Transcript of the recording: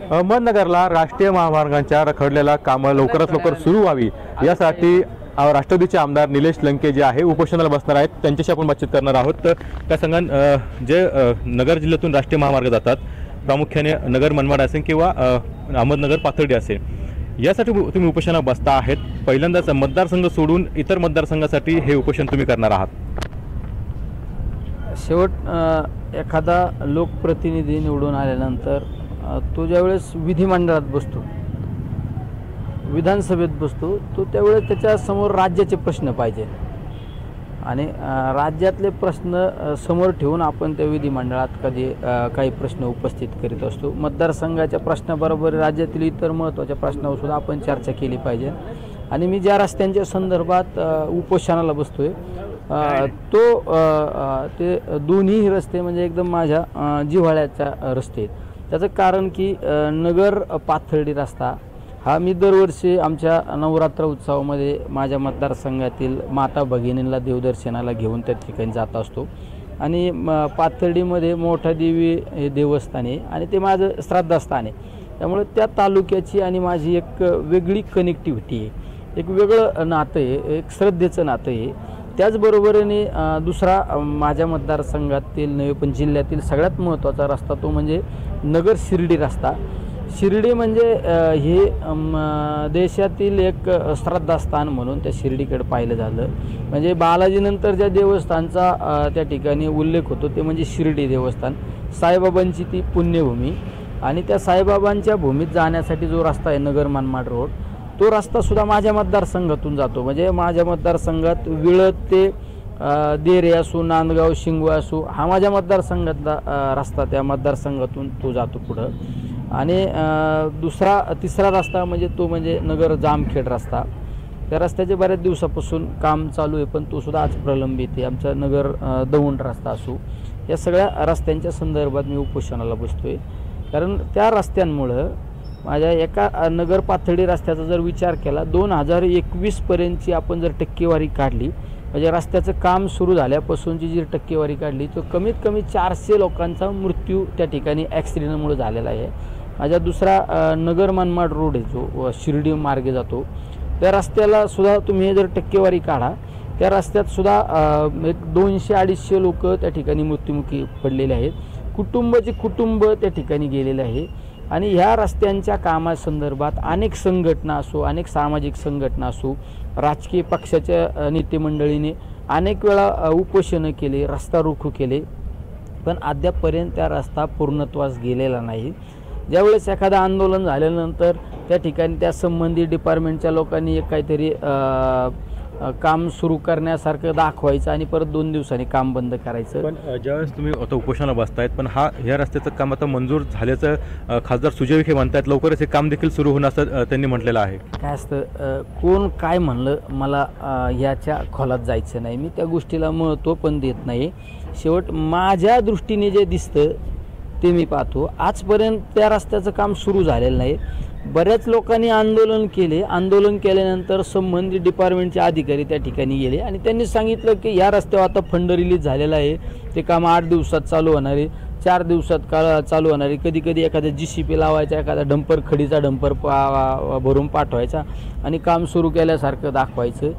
अहमदनगरला राष्ट्रीय महामार्गांच्या रखडलेला कामं लवकरात लवकर सुरू व्हावी यासाठी राष्ट्रवादीचे आमदार निलेश लंके जे आहे उपोषणाला बसणार आहेत, त्यांच्याशी आपण बातचीत करणार आहोत। तर त्या संघान जे नगर जिल्ह्यातून राष्ट्रीय महामार्ग जातात, प्रामुख्याने नगर मनमाड असेल किंवा अहमदनगर पाथर्डी असेल, यासाठी तुम्ही उपोषणाला बसता आहेत। पहिल्यांदाच मतदारसंघ सोडून इतर मतदारसंघासाठी हे उपोषण तुम्ही करणार आहात। शेवट एखादा लोकप्रतिनिधी निवडून आल्यानंतर तो ज्यावेळेस विधिमंडळात बसतो, विधानसभेत बसतो, तो त्यावेळेस त्याच्यासमोर राज्याचे प्रश्न पाहिजे आणि राज्यातले प्रश्न समोर ठेवून आपण त्या विधिमंडळात कधी काही प्रश्न उपस्थित करीत असतो। मतदारसंघाच्या प्रश्नाबरोबर राज्यातील इतर महत्त्वाच्या प्रश्नावर सुद्धा आपण चर्चा केली पाहिजे। आणि मी ज्या रस्त्यांच्या संदर्भात उपोषणाला बसतोय ते दोन्ही रस्ते म्हणजे एकदम माझ्या जिव्हाळ्याच्या रस्ते आहेत। त्याचं कारण की नगर पाथर्डी रस्ता हा मी दरवर्षी आमच्या नवरात्र उत्सवामध्ये माझ्या मतदारसंघातील माता भगिनींना देवदर्शनाला घेऊन त्या ठिकाणी जात असतो आणि पाथर्डीमध्ये मोठा देवी हे देवस्थान आहे आणि ते माझं श्रद्धास्थान आहे। त्यामुळे त्या तालुक्याची आणि माझी एक वेगळी कनेक्टिव्हिटी आहे, एक वेगळं नातं आहे, एक श्रद्धेचं नातं आहे। त्याचबरोबरीने दुसरा माझ्या मतदारसंघातील नव्हे पण जिल्ह्यातील सगळ्यात महत्त्वाचा रस्ता तो म्हणजे नगर शिर्डी रस्ता। शिर्डी म्हणजे हे देशातील एक श्रद्धास्थान म्हणून त्या शिर्डीकडे पाहिलं झालं। म्हणजे बालाजीनंतर ज्या देवस्थानचा त्या ठिकाणी उल्लेख होतो ते म्हणजे शिर्डी देवस्थान, साईबाबांची ती पुण्यभूमी। आणि त्या साईबाबांच्या भूमीत जाण्यासाठी जो रस्ता आहे नगर मनमाड रोड, तो रस्तासुद्धा माझ्या मतदारसंघातून जातो। म्हणजे माझ्या मतदारसंघात विळत ते देरे असो, नांदगाव, शिंगवा असो, हा माझ्या मतदारसंघातला रस्ता, त्या मतदारसंघातून तो जातो पुढं। आणि तिसरा रस्ता म्हणजे तो म्हणजे नगर जामखेड रस्ता। त्या रस्त्याचे बऱ्याच दिवसापासून काम चालू आहे पण तो सुद्धा आज प्रलंबित आहे। आमचा नगर दौंड रस्ता असो, या सगळ्या रस्त्यांच्या संदर्भात मी उपोषणाला बसतोय। कारण त्या रस्त्यांमुळं माझ्या एका नगर पाथर्डी रस्त्याचा जर विचार केला 2021 पर्यंतची आपण जर टक्केवारी काढली, म्हणजे रस्त्याचं काम सुरू झाल्यापासूनची जी टक्केवारी काढली तर कमीत कमी 400 लोकांचा मृत्यू त्या ठिकाणी ॲक्सिडेंटमुळे झालेला आहे। माझ्या दुसरा नगर मनमाड रोड आहे जो शिर्डी मार्गे जातो, त्या रस्त्याला सुद्धा तुम्ही जर टक्केवारी काढा, त्या रस्त्यात सुद्धा एक 200-250 लोक त्या ठिकाणी मृत्युमुखी पडलेले आहेत, कुटुंबाचे कुटुंब त्या ठिकाणी गेलेले आहे। आणि ह्या रस्त्यांच्या कामासंदर्भात अनेक संघटना असो, अनेक सामाजिक संघटना असो, राजकीय पक्षाच्या नेतेमंडळीने अनेक वेळा उपोषणं केले, रस्ता रोको केले, पण अद्यापपर्यंत त्या रस्ता पूर्णत्वास गेलेला नाही। ज्यावेळेस एखादं आंदोलन झाल्यानंतर त्या ठिकाणी त्या संबंधित डिपार्टमेंटच्या लोकांनी एक काहीतरी काम सुरू करण्यासारखं दाखवायचं आणि परत 2 दिवसांनी काम बंद करायचं। पण ज्यावेळेस तुम्ही आता उपोषणाला बसतायत, पण ह्या रस्त्याचं काम आता मंजूर झाल्याचं खासदार सुजय विखे म्हणतात, लवकरच हे काम देखील सुरू होणार असं त्यांनी म्हटलेलं आहे। काय असतं, कोण काय म्हणलं मला याच्या खोलात जायचं नाही, मी त्या गोष्टीला महत्त्व पण देत नाही। शेवट माझ्या दृष्टीने जे दिसतं ते मी पाहतो। आजपर्यंत त्या रस्त्याचं काम सुरू झालेलं नाही। बऱ्याच लोकांनी आंदोलन केले, आंदोलन केल्यानंतर संबंधित डिपार्टमेंटचे अधिकारी त्या ठिकाणी गेले आणि त्यांनी सांगितलं की या रस्त्यावर आता फंड रिलीज झालेला आहे, ते काम 8 दिवसात चालू होणार आहे, 4 दिवसात चालू होणार आहे। कधी कधी एखाद्या GCP लावायचा, एखादा डंपर खडीचा डंपर भरून पाठवायचा आणि काम सुरू केल्यासारखं दाखवायचं।